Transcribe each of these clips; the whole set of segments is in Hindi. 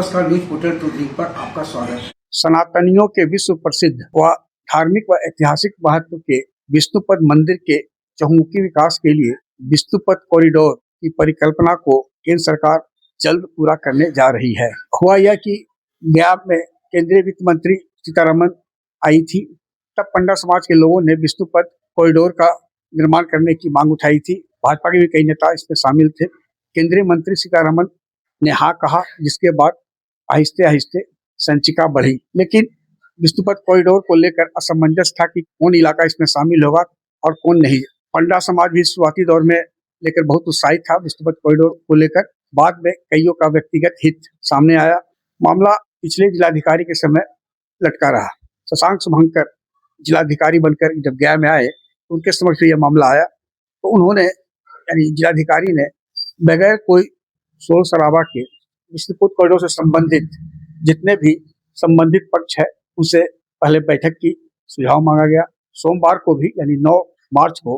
नमस्कार, न्यूज पोर्टल टू दी पर आपका स्वागत है। सनातनियों के विश्व प्रसिद्ध व धार्मिक व ऐतिहासिक महत्व के विष्णुपद मंदिर के चहुमुखी विकास के लिए विष्णुपद कॉरिडोर की परिकल्पना को केंद्र सरकार जल्द पूरा करने जा रही है। हुआ यह कि गया में केंद्रीय वित्त मंत्री सीतारमण आई थी, तब पंडा समाज के लोगों ने विष्णुपद कॉरिडोर का निर्माण करने की मांग उठाई थी। भाजपा के भी कई नेता इसमें शामिल थे। केंद्रीय मंत्री सीतारमण ने हाँ कहा, जिसके बाद आहिस्ते आहिस्ते संचिका बढ़ी, लेकिन विष्णुपद कॉरिडोर को लेकर असमंजस था कि कौन इलाका इसमें शामिल होगा और कौन नहीं। पंडा समाज भी शुरुआती दौर में लेकर बहुत उत्साहित था विष्णुपद कॉरिडोर को लेकर। बाद में कईयों का व्यक्तिगत हित सामने आया। मामला पिछले जिलाधिकारी के समय लटका रहा। शशांक शुभंकर जिलाधिकारी बनकर जब गया में आए तो उनके समक्ष यह मामला आया, तो उन्होंने यानी जिलाधिकारी ने बगैर कोई शोर शराबा के विष्णुपद कॉरिडोर से संबंधित जितने भी संबंधित पक्ष है उनसे पहले बैठक की, सुझाव मांगा गया। सोमवार को भी यानी 9 मार्च को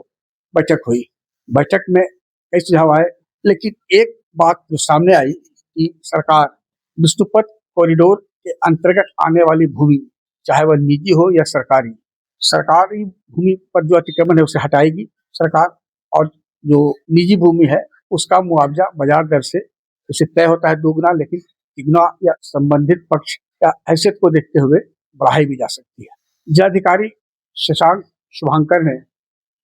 बैठक हुई। बैठक में कई सुझाव आए, लेकिन एक बात जो सामने आई कि सरकार विष्णुपद कॉरिडोर के अंतर्गत आने वाली भूमि, चाहे वह निजी हो या सरकारी भूमि पर जो अतिक्रमण है उसे हटाएगी सरकार, और जो निजी भूमि है उसका मुआवजा बाजार दर से उसे तय होता है 2 गुना, लेकिन 3 गुना या संबंधित पक्ष या हैसियत को देखते हुए बढ़ाई भी जा सकती है। जिलाधिकारी शशांक शुभंकर ने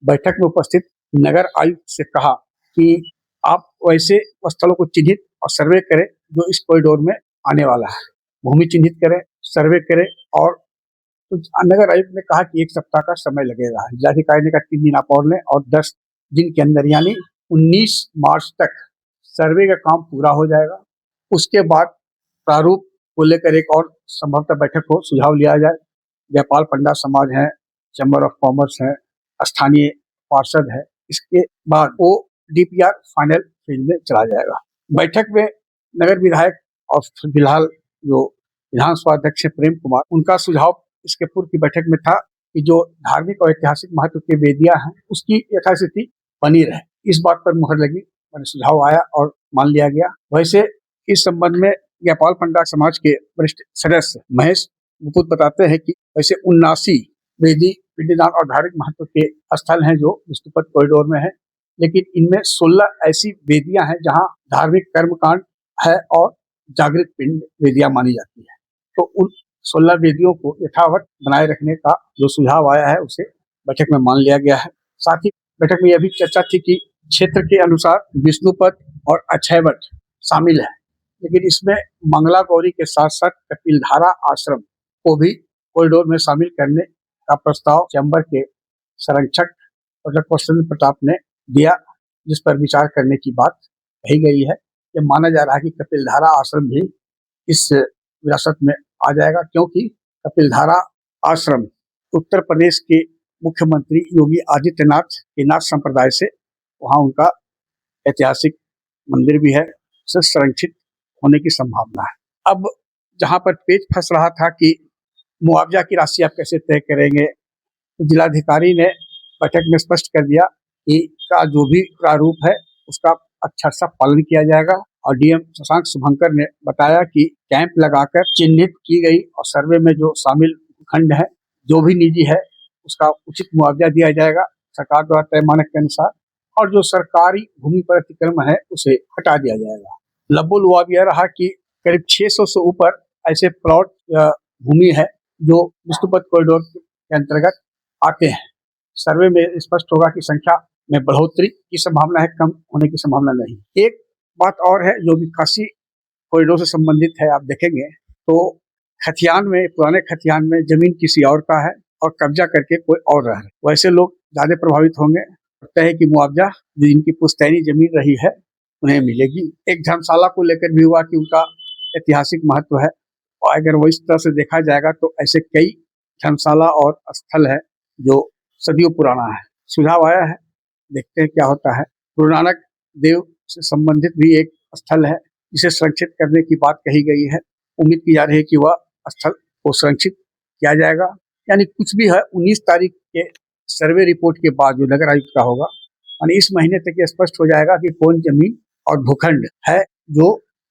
बैठक में उपस्थित नगर आयुक्त से कहा कि आप वैसे स्थलों को चिन्हित और सर्वे करें जो इस कॉरिडोर में आने वाला है। भूमि चिन्हित करें, सर्वे करें, और तो नगर आयुक्त ने कहा कि 1 सप्ताह का समय लगेगा। जिलाधिकारी ने कहा 3 दिन आप और लें, और 10 दिन के अंदर यानी 19 मार्च तक सर्वे का काम पूरा हो जाएगा। उसके बाद प्रारूप को लेकर एक और संभवतः बैठक हो, सुझाव लिया जाए। जयपाल पंडा समाज है, चैम्बर ऑफ कॉमर्स है, स्थानीय पार्षद है। इसके बाद वो डीपीआर फाइनल फेज में चला जाएगा। बैठक में नगर विधायक और फिलहाल जो विधानसभा अध्यक्ष प्रेम कुमार, उनका सुझाव इसके पूर्व की बैठक में था कि जो धार्मिक और ऐतिहासिक महत्व की वेदियां हैं उसकी यथास्थिति बनी रहे। इस बात पर मुहर लगी, सुझाव आया और मान लिया गया। वैसे इस संबंध में जयपाल पंडा समाज के वरिष्ठ सदस्य महेश गुप्त बताते हैं कि वैसे 79 वेदी, पिंडदान और धार्मिक महत्व के स्थल हैं जो विष्णुपद कॉरिडोर में है, लेकिन इनमें 16 ऐसी वेदियां हैं जहां धार्मिक कर्मकांड है और जागृत पिंड वेदियां मानी जाती है। तो उन 16 वेदियों को यथावत बनाए रखने का जो सुझाव आया है उसे बैठक में मान लिया गया है। साथ ही बैठक में यह भी चर्चा थी कि क्षेत्र के अनुसार विष्णुपद और अक्षयवट शामिल है, लेकिन इसमें मंगला गौरी के साथ साथ कपिलधारा आश्रम को भी कॉरिडोर में शामिल करने का प्रस्ताव चैम्बर के संरक्षक डॉक्टर कौशल प्रताप ने दिया, जिस पर विचार करने की बात कही गई है। यह माना जा रहा है कि कपिलधारा आश्रम भी इस विरासत में आ जाएगा, क्योंकि कपिलधारा आश्रम उत्तर प्रदेश के मुख्यमंत्री योगी आदित्यनाथ के नाथ संप्रदाय से वहाँ उनका ऐतिहासिक मंदिर भी है, उसे संरक्षित होने की संभावना है। अब जहाँ पर पेच फंस रहा था कि मुआवजा की राशि आप कैसे तय करेंगे, तो जिलाधिकारी ने बैठक में स्पष्ट कर दिया कि का जो भी प्रारूप है उसका अच्छा सा पालन किया जाएगा। और डीएम शशांक शुभंकर ने बताया कि कैंप लगाकर चिन्हित की गई और सर्वे में जो शामिल खंड है, जो भी निजी है, उसका उचित मुआवजा दिया जाएगा सरकार द्वारा तय मानक के अनुसार, और जो सरकारी भूमि पर अतिक्रमण है उसे हटा दिया जाएगा। लब्बो लुआब यह रहा कि करीब 600 से ऊपर ऐसे प्लॉट या भूमि है जो विष्णुपद कॉरिडोर के अंतर्गत आते हैं। सर्वे में स्पष्ट होगा कि संख्या में बढ़ोतरी की संभावना है, कम होने की संभावना नहीं। एक बात और है जो विकासी कॉरिडोर से संबंधित है, आप देखेंगे तो खतियान में, पुराने खतियान में जमीन किसी और का है और कब्जा करके कोई और रह रहा है। वैसे लोग ज्यादा प्रभावित होंगे। लगता है कि मुआवजा जो इनकी पुश्तैनी जमीन रही है उन्हें मिलेगी। एक धर्मशाला को लेकर भी हुआ कि उनका ऐतिहासिक महत्व है, और अगर वो इस तरह से देखा जाएगा तो ऐसे कई धर्मशाला और स्थल है जो सदियों पुराना है। सुझाव आया है, देखते हैं क्या होता है। गुरु नानक देव से संबंधित भी एक स्थल है जिसे संरक्षित करने की बात कही गई है। उम्मीद की जा रही है कि वह स्थल को संरक्षित किया जाएगा। यानी कुछ भी है, 19 तारीख के सर्वे रिपोर्ट के बाद जो नगर आयुक्त का होगा, यानी इस महीने तक ये स्पष्ट हो जाएगा कि कौन जमीन और भूखंड है जो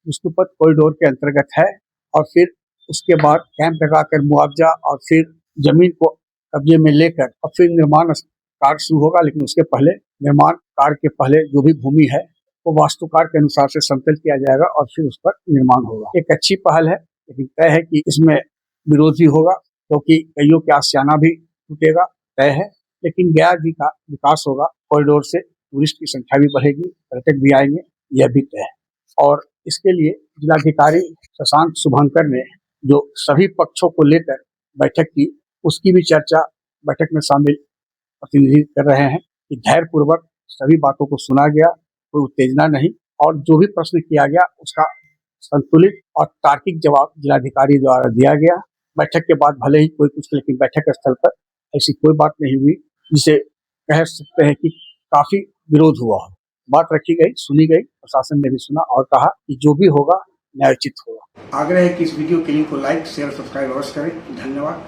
विष्णुपथ कॉरिडोर के अंतर्गत है और फिर उसके बाद कैंप लगाकर मुआवजा और फिर जमीन को कब्जे में लेकर और फिर निर्माण कार्य शुरू होगा। लेकिन उसके पहले निर्माण कार्य के पहले जो भी भूमि है वो वास्तुकार के अनुसार से समतल किया जाएगा और फिर उस पर निर्माण होगा। एक अच्छी पहल है, लेकिन तय है कि इसमें विरोध भी होगा क्योंकि कईयों के आशियाना भी टूटेगा, तय है। लेकिन गया जी का विकास होगा, कॉरिडोर से टूरिस्ट की संख्या भी बढ़ेगी, पर्यटक भी आएंगे, यह भी तय है। और इसके लिए जिलाधिकारी शशांक शुभंकर ने जो सभी पक्षों को लेकर बैठक की, उसकी भी चर्चा बैठक में शामिल प्रतिनिधि कर रहे हैं कि धैर्यपूर्वक सभी बातों को सुना गया, कोई उत्तेजना नहीं, और जो भी प्रश्न किया गया उसका संतुलित और तार्किक जवाब जिलाधिकारी द्वारा दिया गया। बैठक के बाद भले ही कोई कुछ, लेकिन बैठक स्थल पर ऐसी कोई बात नहीं हुई जिसे कह सकते हैं कि काफी विरोध हुआ। बात रखी गई, सुनी गई, प्रशासन ने भी सुना और कहा कि जो भी होगा न्यायोचित होगा। आग्रह है कि इस वीडियो के लिंक को लाइक, शेयर, सब्सक्राइब अवश्य करें। धन्यवाद।